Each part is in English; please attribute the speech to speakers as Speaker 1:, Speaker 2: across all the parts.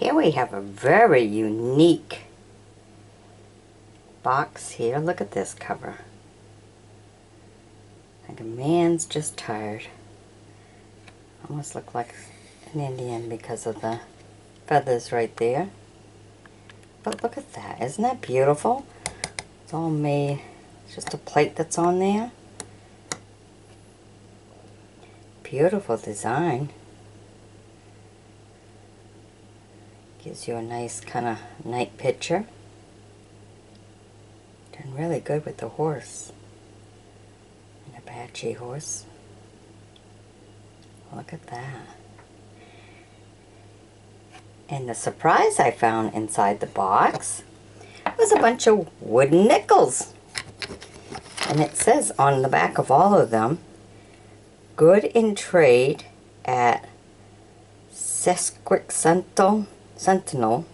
Speaker 1: Here we have a very unique box here. Look at this cover. Like a man's just tired. Almost look like an Indian because of the feathers right there. But look at that. Isn't that beautiful? It's all made, it's just a plate that's on there. Beautiful design. Gives you a nice kind of night picture. Done really good with the horse. An Apache horse. Look at that. And the surprise I found inside the box was a bunch of wooden nickels. And it says on the back of all of them, good in trade at Sesquicentennial Sentinel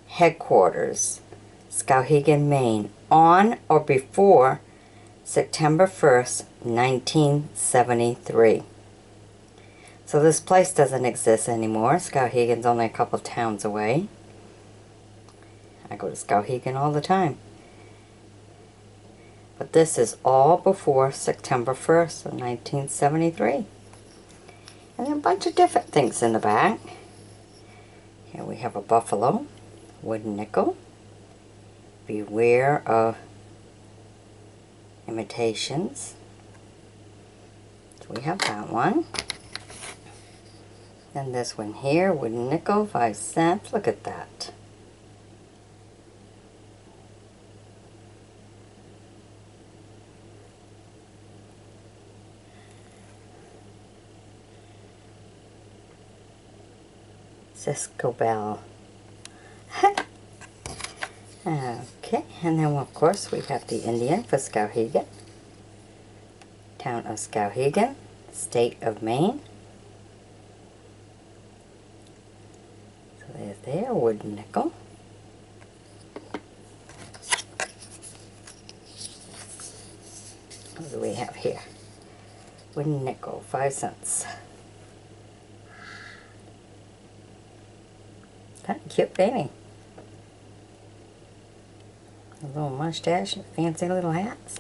Speaker 1: Headquarters, Skowhegan, Maine, on or before September 1st, 1973. So this place doesn't exist anymore. Skowhegan's only a couple towns away. I go to Skowhegan all the time. But this is all before September 1st of 1973. And a bunch of different things in the back. Here we have a buffalo, wooden nickel. Beware of imitations. So we have that one. Then this one here, wooden nickel, 5 cents. Look at that. Cisco Bell. Okay, and then of course we have the Indian for Skowhegan. Town of Skowhegan, State of Maine. So there's their wooden nickel. What do we have here? Wooden nickel, 5 cents. Kind of cute baby. A little mustache and fancy little hats.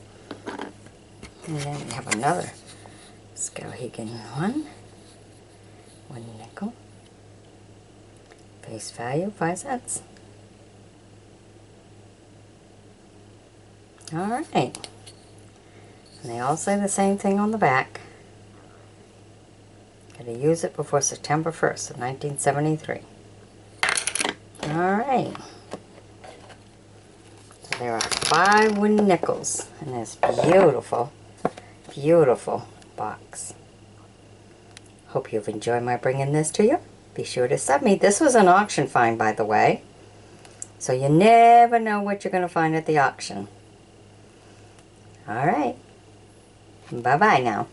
Speaker 1: And then we have another Skowhegan one. One nickel. Face value, 5 cents. Alright. And they all say the same thing on the back. Gotta use it before September 1st of 1973. Alright. So there are 5 wooden nickels in this beautiful, beautiful box. Hope you've enjoyed my bringing this to you. Be sure to sub me. This was an auction find, by the way. So you never know what you're going to find at the auction. Alright. Bye-bye now.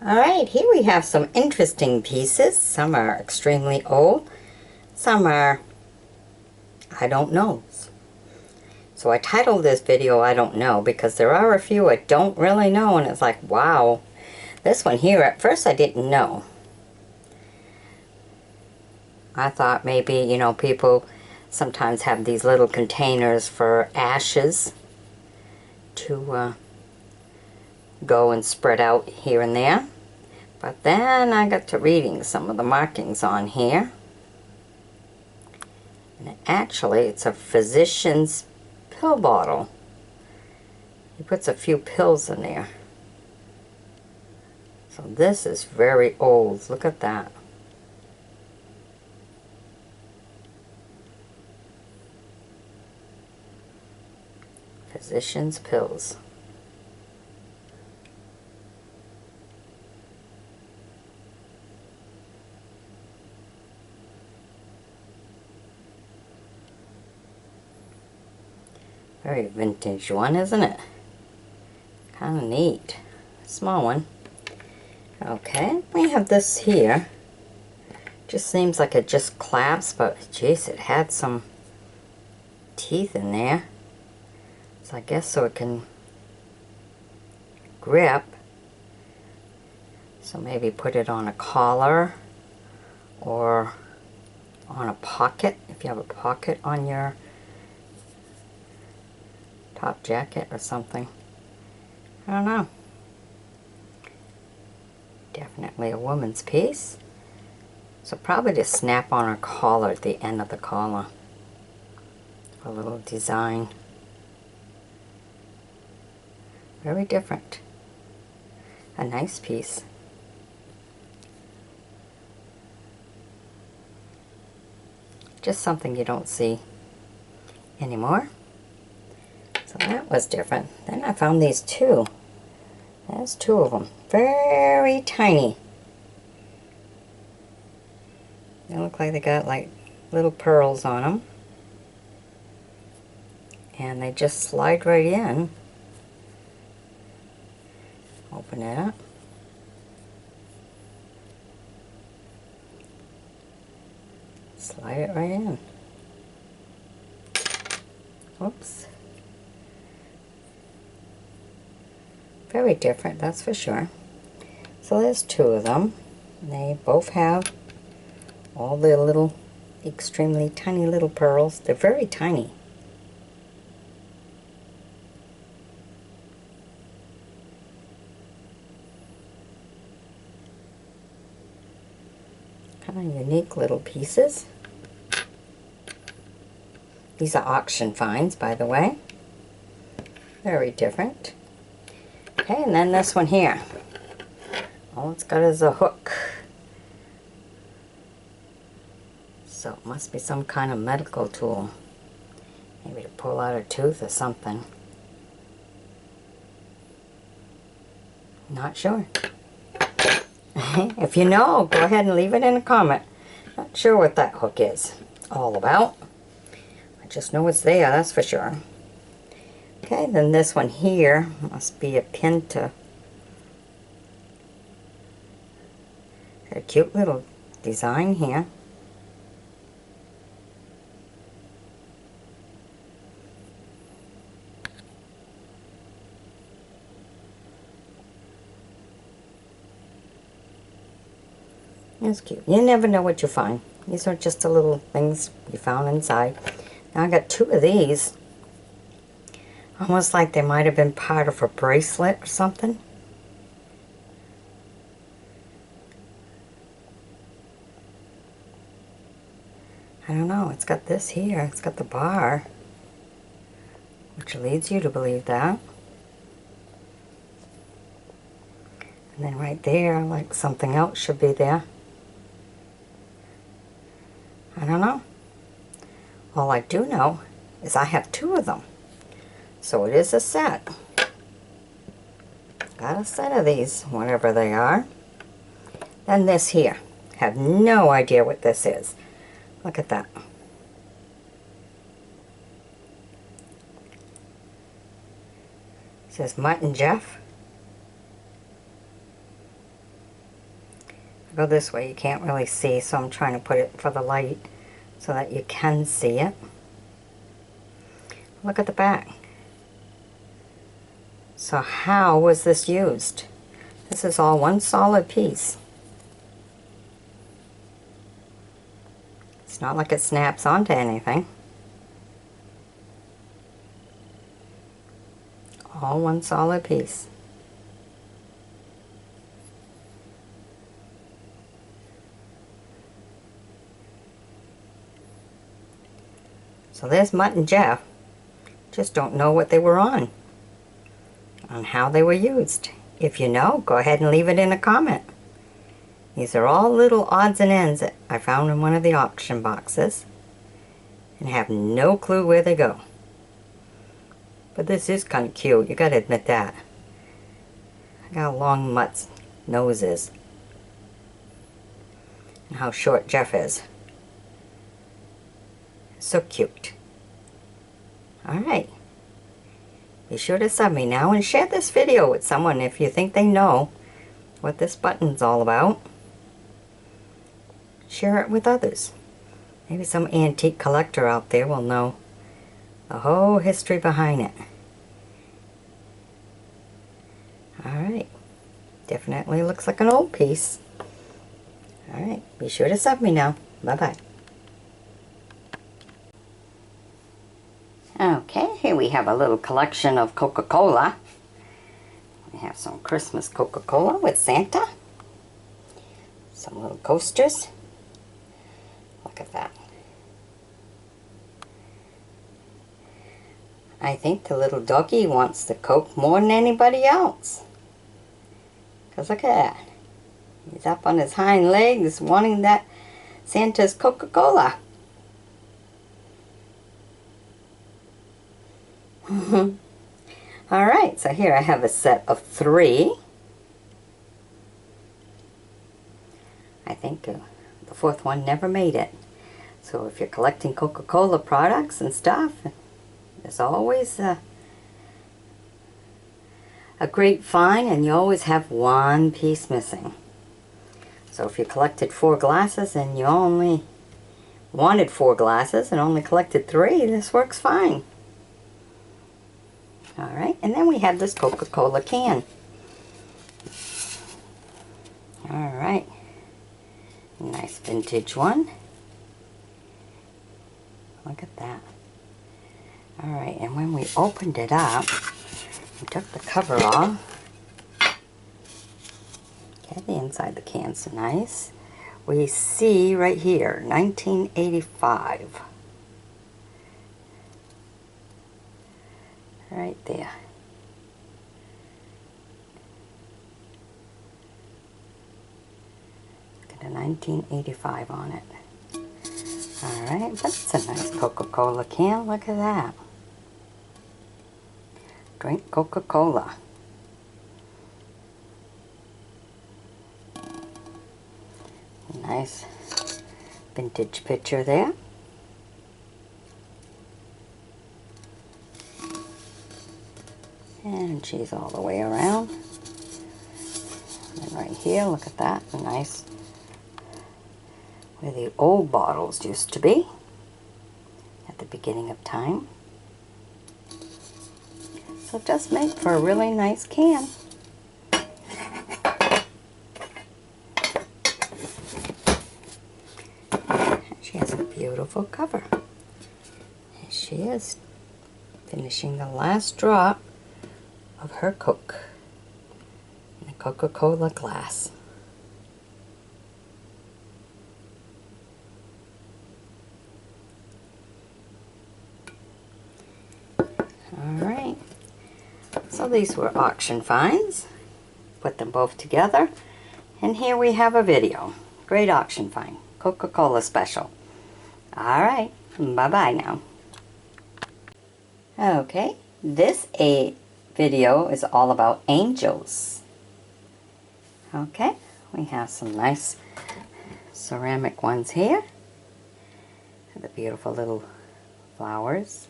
Speaker 1: Alright, here we have some interesting pieces. Some are extremely old. Some are, I don't know. So I titled this video, I don't know, because there are a few I don't really know, and it's like, wow. This one here, at first I didn't know. I thought maybe, you know, people sometimes have these little containers for ashes to go and spread out here and there. But then I got to reading some of the markings on here. And actually it's a physician's pill bottle. He puts a few pills in there. So this is very old. Look at that. Physician's pills. Very vintage one, isn't it? Kind of neat. Small one. Okay, we have this here. Just seems like it just clasps, but jeez, it had some teeth in there. So I guess so it can grip. So maybe put it on a collar or on a pocket, if you have a pocket on your top jacket or something. I don't know. Definitely a woman's piece. So probably just snap on a collar at the end of the collar. A little design. Very different. A nice piece. Just something you don't see anymore. So that was different. Then I found these two. There's two of them. Very tiny. They look like they got like little pearls on them. And they just slide right in. Open it up. Slide it right in. Whoops. Very different, that's for sure. So there's two of them. They both have all their little, extremely tiny little pearls. They're very tiny. Kind of unique little pieces. These are auction finds, by the way. Very different. Okay, and then this one here. All it's got is a hook. So it must be some kind of medical tool. Maybe to pull out a tooth or something. Not sure. If you know, go ahead and leave it in a comment. Not sure what that hook is all about. I just know it's there, that's for sure. Okay, then this one here must be a pin to... A cute little design here. It's cute. You never know what you find. These are just the little things you found inside. Now I got two of these. Almost like they might have been part of a bracelet or something. I don't know. It's got this here. It's got the bar, which leads you to believe that. And then right there, like something else should be there. I don't know. All I do know is I have two of them. So it is a set. Got a set of these, whatever they are. Then this here. Have no idea what this is. Look at that. It says Mutt and Jeff. If I go this way, you can't really see, so I'm trying to put it for the light so that you can see it. Look at the back. So how was this used? This is all one solid piece. It's not like it snaps onto anything. All one solid piece. So there's Mutt and Jeff. Just don't know what they were on how they were used. If you know, go ahead and leave it in a comment. These are all little odds and ends that I found in one of the auction boxes and have no clue where they go. But this is kind of cute, you gotta admit that. Look how long Mutt's nose is and how short Jeff is. So cute. Alright. Be sure to sub me now and share this video with someone if you think they know what this button's all about. Share it with others. Maybe some antique collector out there will know the whole history behind it. Alright. Definitely looks like an old piece. Alright, be sure to sub me now. Bye-bye. Okay, here we have a little collection of Coca-Cola. We have some Christmas Coca-Cola with Santa. Some little coasters. Look at that. I think the little doggy wants the Coke more than anybody else. Because look at that. He's up on his hind legs wanting that Santa's Coca-Cola. Alright, so here I have a set of 3. I think the 4th one never made it. So if you're collecting Coca-Cola products and stuff, there's always a great find, and you always have one piece missing. So if you collected 4 glasses and you only wanted 4 glasses and only collected 3, this works fine. Alright, and then we have this Coca-Cola can. Alright, nice vintage one. Look at that. Alright, and when we opened it up, we took the cover off. Okay, the inside of the can's nice. We see right here, 1985. Right there. Got a 1985 on it. Alright, but it's a nice Coca-Cola can. Look at that. Drink Coca-Cola. Nice vintage picture there. And she's all the way around. And right here, look at that. Nice. Where the old bottles used to be. At the beginning of time. So it does make for a really nice can. She has a beautiful cover. And she is finishing the last drop of her Coke in a Coca-Cola glass. Alright, so these were auction finds. Put them both together, and here we have a video. Great auction find, Coca-Cola special. Alright, bye-bye now. Okay, this video is all about angels. Okay, we have some nice ceramic ones here. The beautiful little flowers.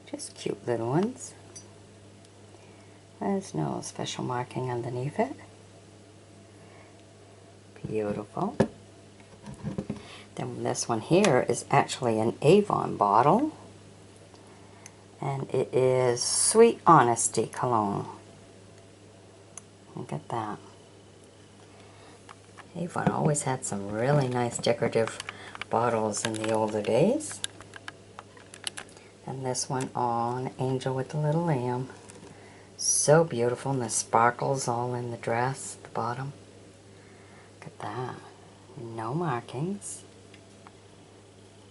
Speaker 1: Just cute little ones. There's no special marking underneath it. Beautiful. Then this one here is actually an Avon bottle. And it is Sweet Honesty cologne. Look at that. Avon always had some really nice decorative bottles in the older days. And this one on Angel with the Little Lamb. So beautiful, and the sparkles all in the dress at the bottom. Look at that. No markings.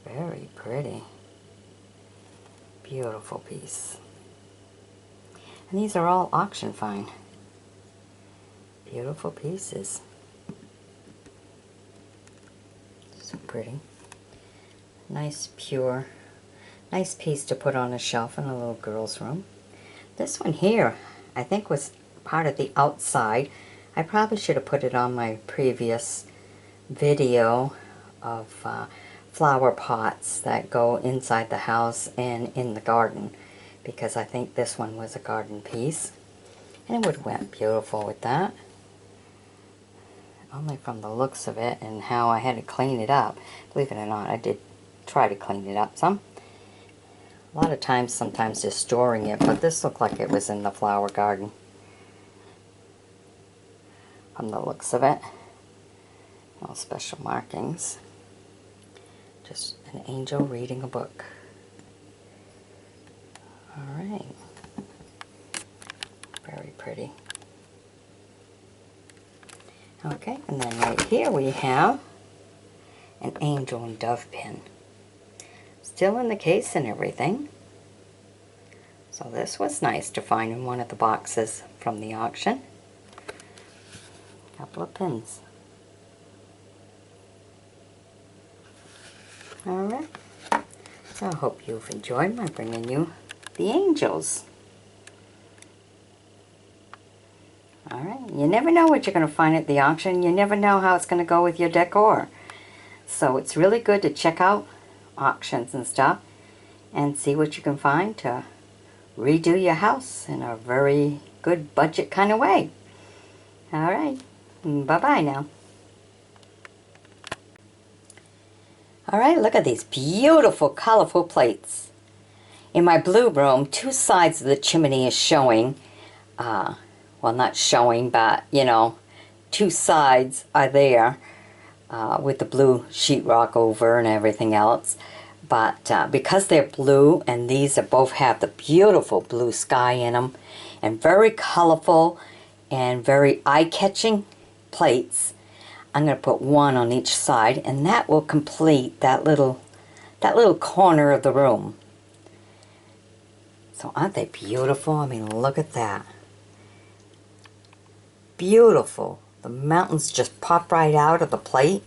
Speaker 1: Very pretty. Beautiful piece. And these are all auction find. Beautiful pieces. So pretty. Nice, pure. Nice piece to put on a shelf in a little girl's room. This one here, I think was part of the outside. I probably should have put it on my previous video of flower pots that go inside the house and in the garden, because I think this one was a garden piece. And it would have went beautiful with that. Only from the looks of it and how I had to clean it up. Believe it or not, I did try to clean it up some. A lot of times, sometimes just storing it, but this looked like it was in the flower garden. from the looks of it. No special markings. Just an angel reading a book. Alright. Very pretty. Okay, and then right here we have an angel and dove pin. Still in the case and everything. So this was nice to find in one of the boxes from the auction. Couple of pins. Alright. So I hope you've enjoyed my bringing you the angels. Alright, you never know what you're going to find at the auction. You never know how it's going to go with your decor. So it's really good to check out auctions and stuff and see what you can find to redo your house in a very good budget kind of way. Alright, bye-bye now. Alright, look at these beautiful colorful plates. In my blue room, two sides of the chimney is showing. Well, not showing, but, you know, two sides are there with the blue sheetrock over and everything else. But because they're blue, and these are both have the beautiful blue sky in them, and very colorful and very eye-catching plates, I'm going to put one on each side, and that will complete that little corner of the room. So aren't they beautiful? I mean, look at that. Beautiful. The mountains just pop right out of the plate,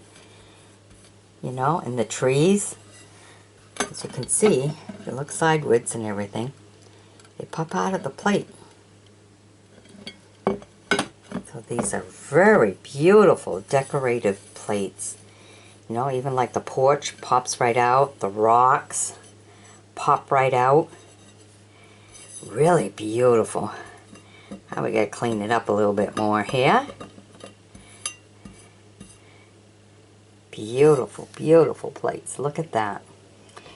Speaker 1: you know, and the trees. As you can see, if you look sideways and everything, they pop out of the plate. So these are very beautiful decorative plates. You know, even like the porch pops right out, the rocks pop right out. Really beautiful. Now we gotta clean it up a little bit more here. Beautiful, beautiful plates. Look at that.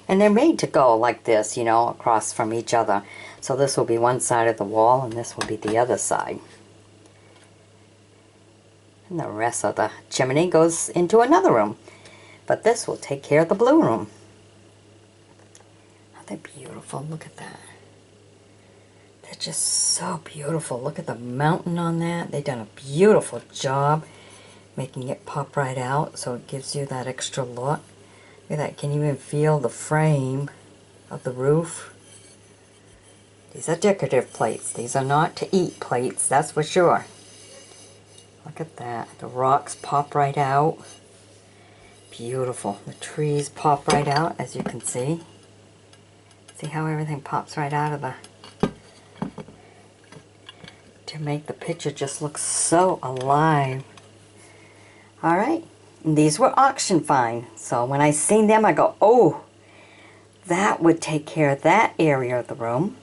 Speaker 1: And they're made to go like this, you know, across from each other. So this will be one side of the wall and this will be the other side. And the rest of the chimney goes into another room. But this will take care of the blue room. Aren't they beautiful? Look at that. They're just so beautiful. Look at the mountain on that. They've done a beautiful job making it pop right out so it gives you that extra look. Look at that. Can you even feel the frame of the roof? These are decorative plates. These are not to eat plates, that's for sure. Look at that. The rocks pop right out. Beautiful. The trees pop right out, as you can see. See how everything pops right out of the... to make the picture just look so alive. Alright. These were auction finds. So when I seen them, I go, oh, that would take care of that area of the room.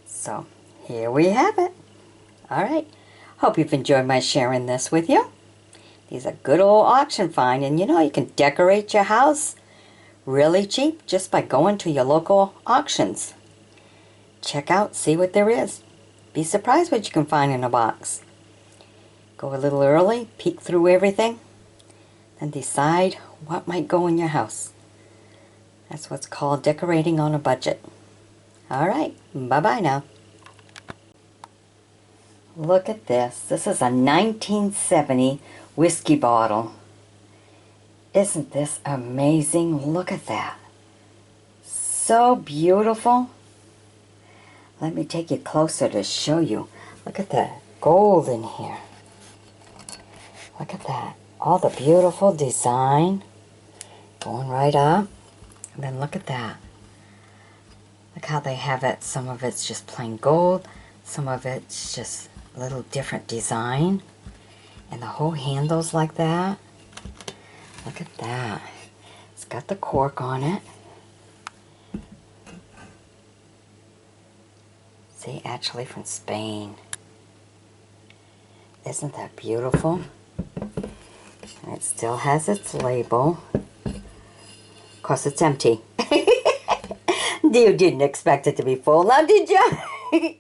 Speaker 1: So here we have it. Alright. Hope you've enjoyed my sharing this with you. These are good old auction find, and you know, you can decorate your house really cheap just by going to your local auctions. Check out, see what there is. Be surprised what you can find in a box. Go a little early, peek through everything, and decide what might go in your house. That's what's called decorating on a budget. Alright, bye-bye now. Look at this. This is a 1970 whiskey bottle. Isn't this amazing? Look at that. So beautiful. Let me take you closer to show you. Look at that gold in here. Look at that. All the beautiful design going right up. And then look at that. Look how they have it. Some of it's just plain gold. Some of it's just a little different design. And the whole handle's like that. Look at that. It's got the cork on it. See, actually from Spain. Isn't that beautiful? And it still has its label. Of course, it's empty. You didn't expect it to be full, now did you?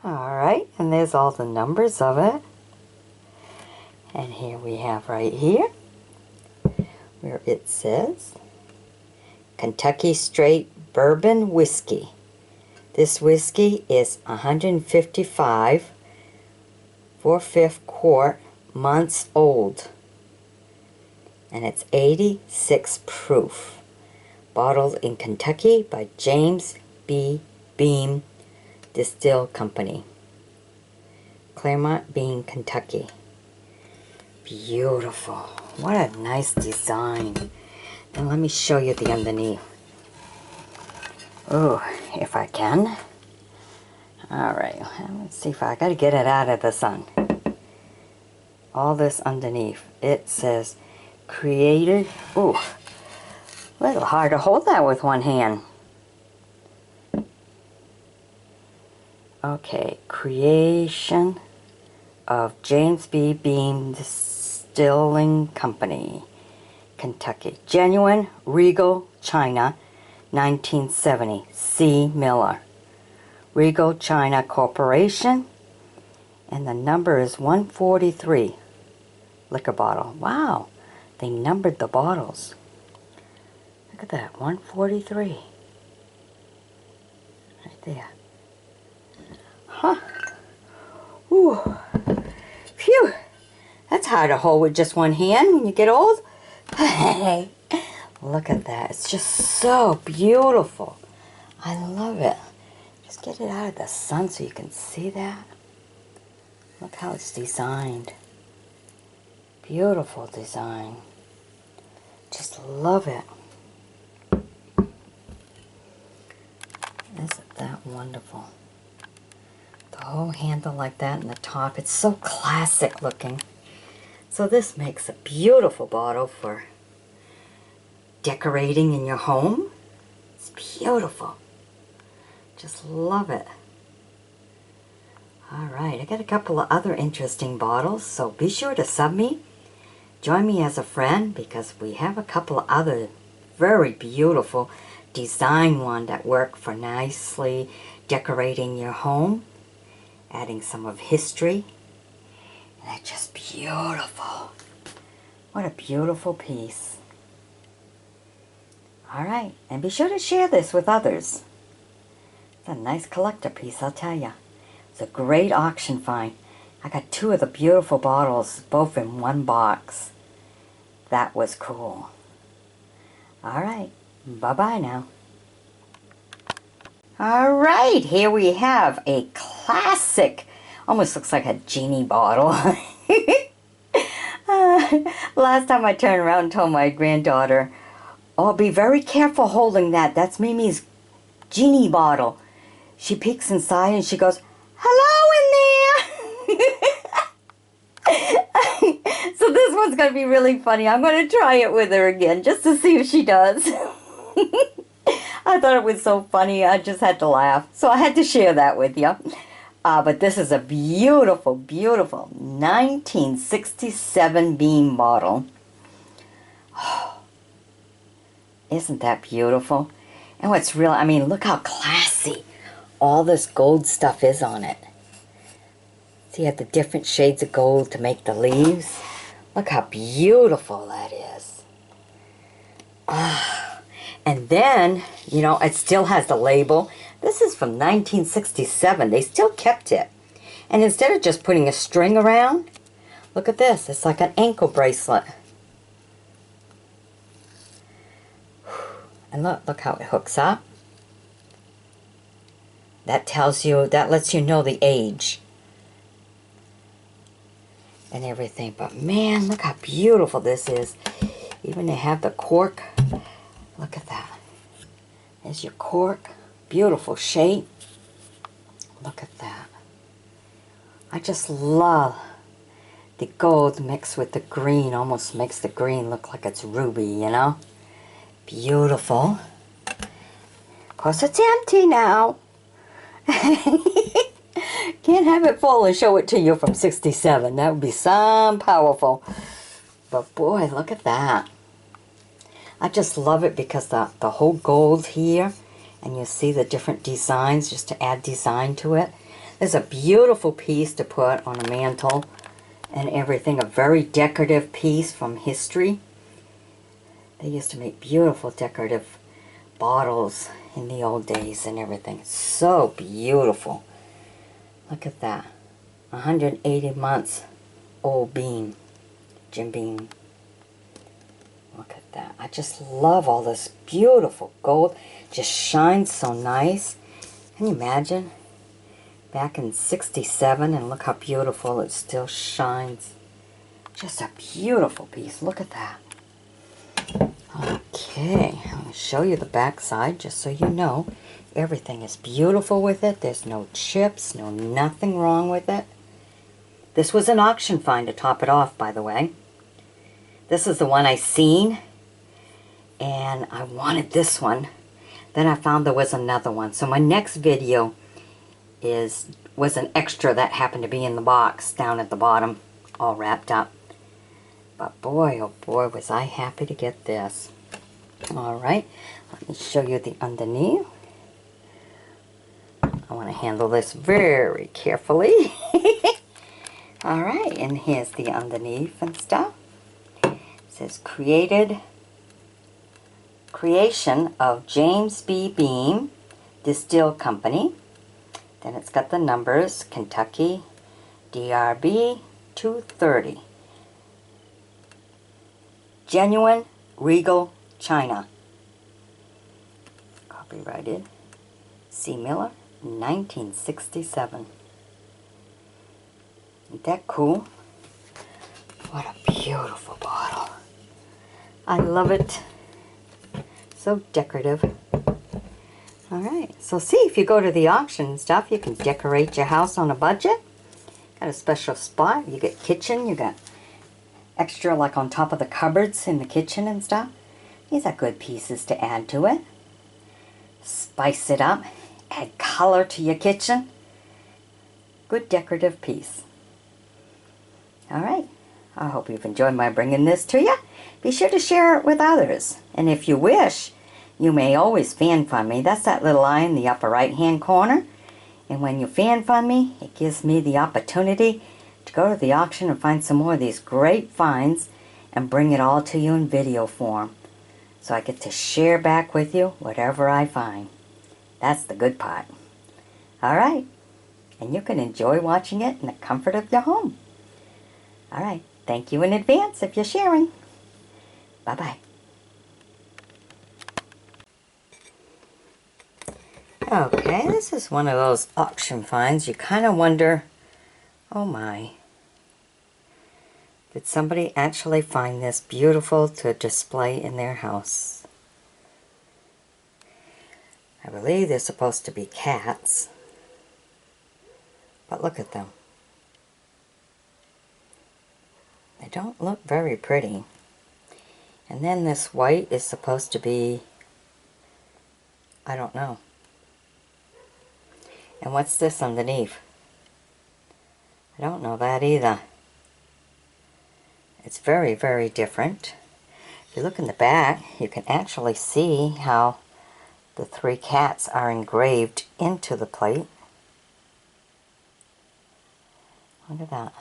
Speaker 1: Alright, and there's all the numbers of it. And here we have right here where it says Kentucky Straight Bourbon Whiskey. This whiskey is 155 4/5 quart months old. And it's 86 proof. Bottled in Kentucky by James B. Beam Distill Company. Claremont Bean, Kentucky. Beautiful. What a nice design. And let me show you the underneath. Oh, if I can. Alright, let's see if I gotta get it out of the sun. All this underneath. It says created. Ooh, a little hard to hold that with one hand. Okay, creation of James B. Beam Distilling Company, Kentucky. Genuine Regal China, 1970. C. Miller. Regal China Corporation. And the number is 143. Liquor bottle. Wow, they numbered the bottles. Look at that, 143. Right there. Huh. Ooh. Phew. That's hard to hold with just one hand when you get old. Hey, look at that. It's just so beautiful. I love it. Just get it out of the sun so you can see that. Look how it's designed. Beautiful design. Just love it. Isn't that wonderful? The whole handle like that and the top. It's so classic looking. So this makes a beautiful bottle for decorating in your home. It's beautiful. Just love it. Alright, I got a couple of other interesting bottles, so be sure to sub me. Join me as a friend because we have a couple of other very beautiful design one that work for nicely decorating your home, adding some of history. And it's just beautiful. What a beautiful piece. Alright, and be sure to share this with others. It's a nice collector piece, I'll tell you. It's a great auction find. I got two of the beautiful bottles, both in one box. That was cool. Alright, bye-bye now. Alright, here we have a classic, almost looks like a genie bottle. Last time I turned around and told my granddaughter, oh, be very careful holding that. That's Mimi's genie bottle. She peeks inside and she goes, hello in there. So this one's going to be really funny. I'm going to try it with her again just to see if she does. I thought it was so funny. I just had to laugh. So I had to share that with you. But this is a beautiful, beautiful 1967 Beam bottle. Oh, isn't that beautiful? And what's real, I mean, look how classy all this gold stuff is on it. See, you have the different shades of gold to make the leaves. Look how beautiful that is. Ah, and then, you know, it still has the label. This is from 1967. They still kept it. And instead of just putting a string around, look at this. It's like an ankle bracelet. And look how it hooks up. That tells you, that lets you know the age and everything. But man, look how beautiful this is. Even they have the cork. Look at that. There's your cork. Beautiful shape. Look at that. I just love the gold mixed with the green. Almost makes the green look like it's ruby, you know? Beautiful. Of course, it's empty now. Can't have it full and show it to you from 67. That would be some powerful. But boy, look at that. I just love it because the whole gold here, and you see the different designs just to add design to it. There's a beautiful piece to put on a mantle and everything. A very decorative piece from history. They used to make beautiful decorative bottles in the old days and everything. It's so beautiful. Look at that. 180 months old bean. Jim Beam. Look at that. I just love all this beautiful gold. Just shines so nice. Can you imagine? Back in 67, and look how beautiful it still shines. Just a beautiful piece. Look at that. Okay, I'll show you the back side just so you know. Everything is beautiful with it. There's no chips, nothing wrong with it. This was an auction find to top it off, by the way. This is the one I seen, and I wanted this one. Then I found there was another one. So my next video was an extra that happened to be in the box down at the bottom, all wrapped up. But boy, oh boy, was I happy to get this. All right, let me show you the underneath. I want to handle this very carefully. All right, and here's the underneath and stuff. It says creation of James B. Beam Distill Company. Then it's got the numbers, Kentucky, DRB 230. Genuine Regal China. Copyrighted C. Miller, 1967. Isn't that cool? What a beautiful bottle. I love it. So decorative. Alright, so see, if you go to the auction and stuff, you can decorate your house on a budget. Got a special spot. You get kitchen, you got extra like on top of the cupboards in the kitchen and stuff. These are good pieces to add to it. Spice it up. Add color to your kitchen. Good decorative piece. Alright, I hope you've enjoyed my bringing this to you. Be sure to share it with others. And if you wish, you may always fan fund me. That's that little eye in the upper right hand corner. And when you fan fund me, it gives me the opportunity to go to the auction and find some more of these great finds and bring it all to you in video form. So I get to share back with you whatever I find. That's the good part. Alright, and you can enjoy watching it in the comfort of your home. Alright, thank you in advance if you're sharing. Bye-bye. Okay, this is one of those auction finds. You kind of wonder, oh my, did somebody actually find this beautiful to display in their house? I believe they're supposed to be cats, but look at them. They don't look very pretty. And then this white is supposed to be, I don't know. And what's this underneath? I don't know that either. It's very, very different. If you look in the back, you can actually see how the three cats are engraved into the plate. Look at that.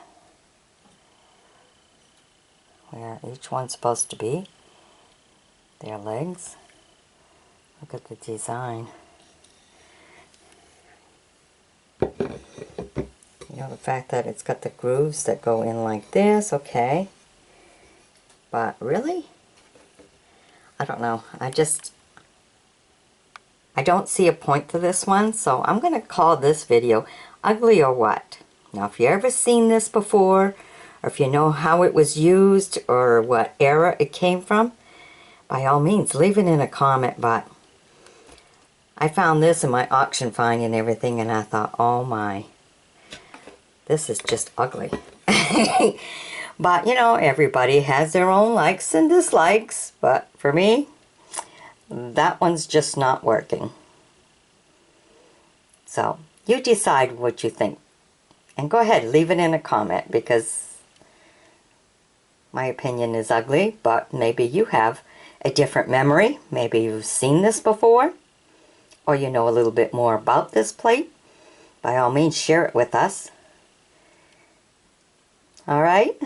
Speaker 1: Where each one's supposed to be. Their legs. Look at the design. You know, the fact that it's got the grooves that go in like this, okay. But really? I don't know. I don't see a point to this one, so I'm going to call this video Ugly or What. Now, if you've ever seen this before, or if you know how it was used, or what era it came from, by all means, leave it in a comment. But I found this in my auction find and everything, and I thought, oh my, this is just ugly. But, you know, everybody has their own likes and dislikes. But for me, that one's just not working. So, you decide what you think. And go ahead, leave it in a comment, because my opinion is ugly, but maybe you have a different memory. Maybe you've seen this before, or you know a little bit more about this plate. By all means, share it with us. All right.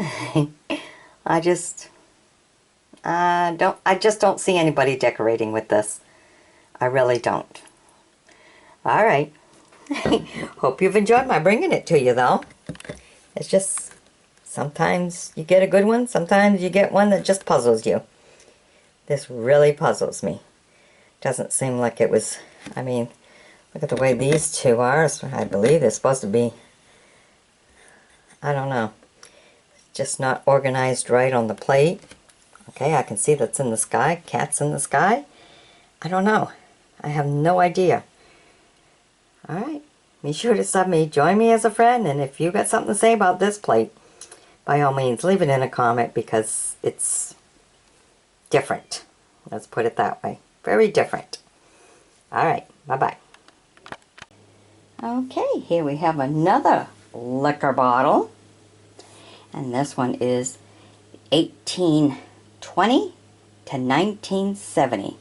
Speaker 1: I just don't see anybody decorating with this. I really don't. All right. Hope you've enjoyed my bringing it to you, though. It's just, sometimes you get a good one, sometimes you get one that just puzzles you. This really puzzles me. Doesn't seem like it was, I mean, look at the way these two are. I believe they're supposed to be, I don't know, just not organized right on the plate. Okay, I can see that's in the sky. Cat's in the sky. I don't know. I have no idea. Alright, be sure to sub me, join me as a friend, and if you got something to say about this plate, by all means, leave it in a comment because it's different. Let's put it that way. Very different. Alright, bye-bye. Okay, here we have another liquor bottle. And this one is 1820 to 1970.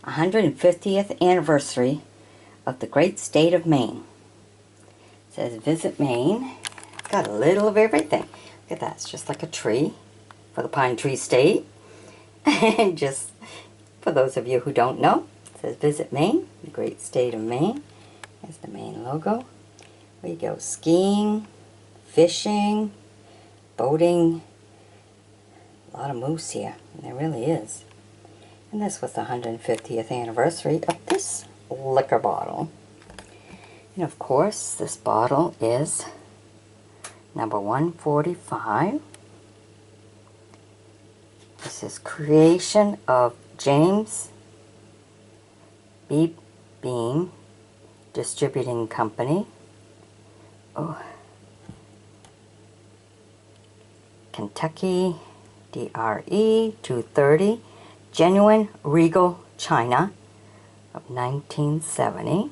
Speaker 1: 150th anniversary of the great state of Maine. It says visit Maine. It's got a little of everything. Look at that, it's just like a tree for the pine tree state. And just for those of you who don't know, it says visit Maine, the great state of Maine. There's the Maine logo. We go skiing, fishing, boating. A lot of moose here, there really is. And this was the 150th anniversary of this liquor bottle. And of course, this bottle is number 145. This is creation of James B. Beam Distributing Company. Oh. Kentucky, DRE 230, genuine regal china of 1970.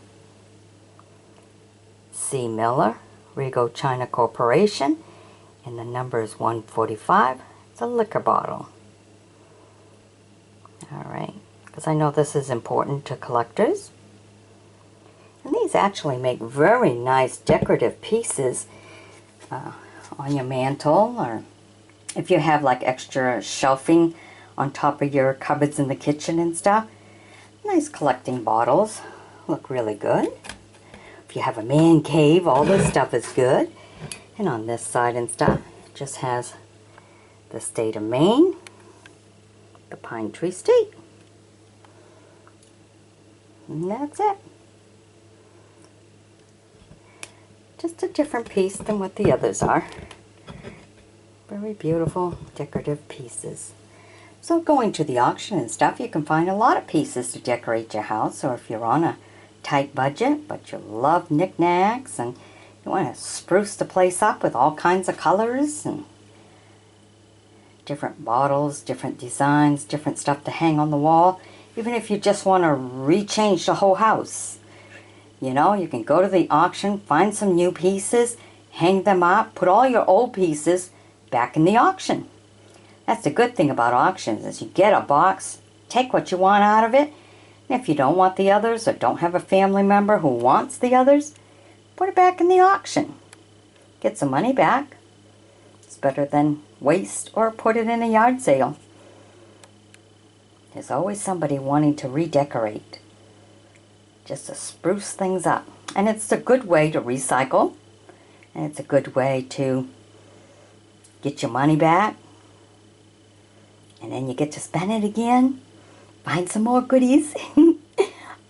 Speaker 1: C. Miller, Regal China Corporation, and the number is 145. It's a liquor bottle. Alright, because I know this is important to collectors. And these actually make very nice decorative pieces on your mantle, or if you have like extra shelving on top of your cupboards in the kitchen and stuff. Nice collecting bottles. Look really good. If you have a man cave, all this stuff is good. And on this side and stuff, it just has the state of Maine, the pine tree state. And that's it. Just a different piece than what the others are. Very beautiful decorative pieces. So going to the auction and stuff, you can find a lot of pieces to decorate your house, or if you're on a tight budget but you love knickknacks and you want to spruce the place up with all kinds of colors and different bottles, different designs, different stuff to hang on the wall. Even if you just want to rechange the whole house, you know, you can go to the auction, find some new pieces, hang them up, put all your old pieces back in the auction. That's the good thing about auctions, is you get a box, take what you want out of it, and if you don't want the others or don't have a family member who wants the others, put it back in the auction. Get some money back. It's better than waste or put it in a yard sale. There's always somebody wanting to redecorate, just to spruce things up. And it's a good way to recycle, and it's a good way to get your money back, and then you get to spend it again, find some more goodies.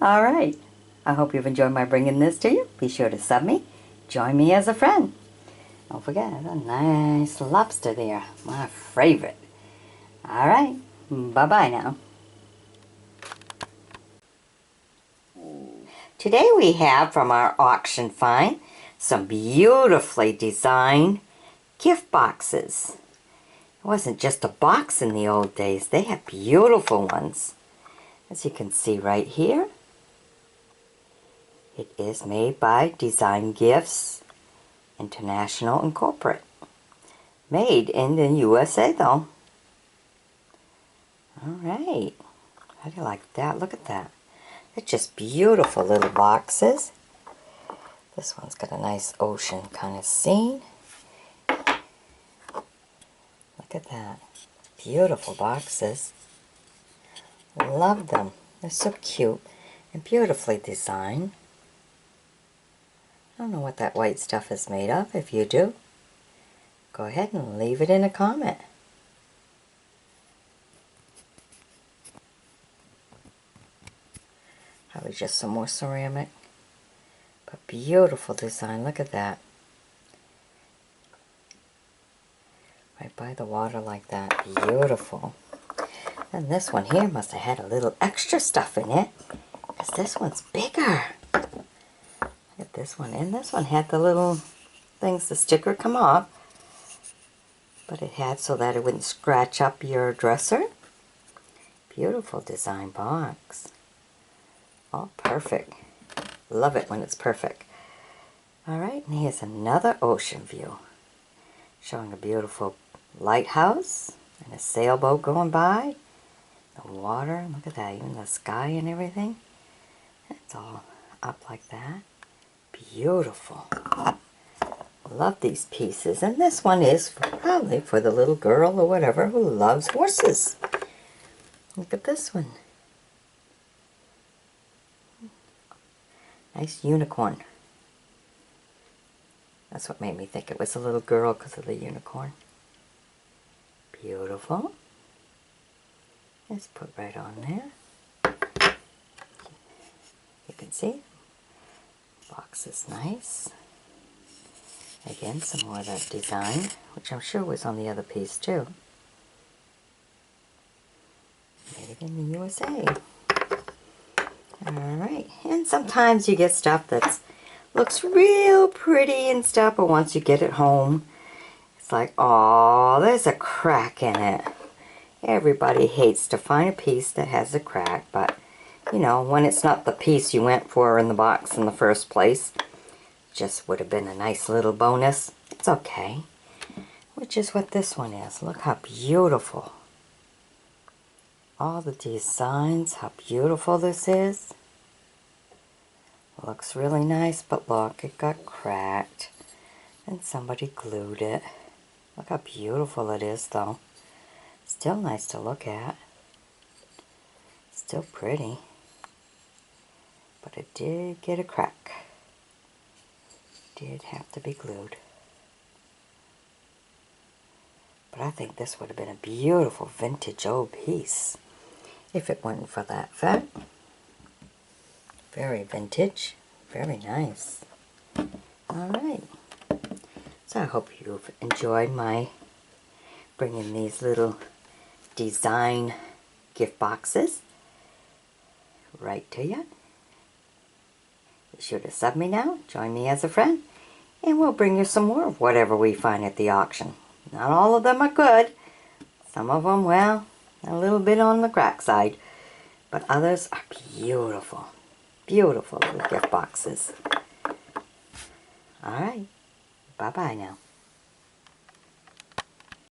Speaker 1: Alright, I hope you've enjoyed my bringing this to you. Be sure to sub me, join me as a friend. Don't forget, a nice lobster there, my favorite. Alright, bye-bye now. Today we have from our auction find some beautifully designed gift boxes. It wasn't just a box in the old days. They had beautiful ones. As you can see right here, it is made by Design Gifts International and Corporate. Made in the USA though. Alright. How do you like that? Look at that. They're just beautiful little boxes. This one's got a nice ocean kind of scene. Look at that. Beautiful boxes. Love them. They're so cute and beautifully designed. I don't know what that white stuff is made of. If you do, go ahead and leave it in a comment. Probably just some more ceramic. But beautiful design. Look at that. Right by the water like that. Beautiful. And this one here must have had a little extra stuff in it, because this one's bigger. Look at this one. And this one had the little things, the sticker come off, but it had so that it wouldn't scratch up your dresser. Beautiful design box. All perfect. Love it when it's perfect. Alright, and here's another ocean view, showing a beautiful lighthouse and a sailboat going by. The water, look at that, even the sky and everything. It's all up like that. Beautiful. Love these pieces. And this one is probably for the little girl or whatever who loves horses. Look at this one. Nice unicorn. That's what made me think it was a little girl, because of the unicorn. Beautiful. Let's put right on there. You can see, box is nice. Again, some more of that design, which I'm sure was on the other piece too. Made in the USA. Alright, and sometimes you get stuff that looks real pretty and stuff, but once you get it home, it's like, oh, there's a crack in it. Everybody hates to find a piece that has a crack, but you know, when it's not the piece you went for in the box in the first place, just would have been a nice little bonus. It's okay. Which is what this one is. Look how beautiful. All the designs, how beautiful this is. Looks really nice, but look, it got cracked and somebody glued it. Look how beautiful it is though. Still nice to look at. Still pretty. But it did get a crack. Did have to be glued. But I think this would have been a beautiful vintage old piece if it wasn't for that fact. Very vintage. Very nice. Alright. So I hope you've enjoyed my bringing these little design gift boxes right to you. Be sure to sub me now, join me as a friend, and we'll bring you some more of whatever we find at the auction. Not all of them are good. Some of them, well, a little bit on the crack side, but others are beautiful. Beautiful little gift boxes. Alright, bye-bye now.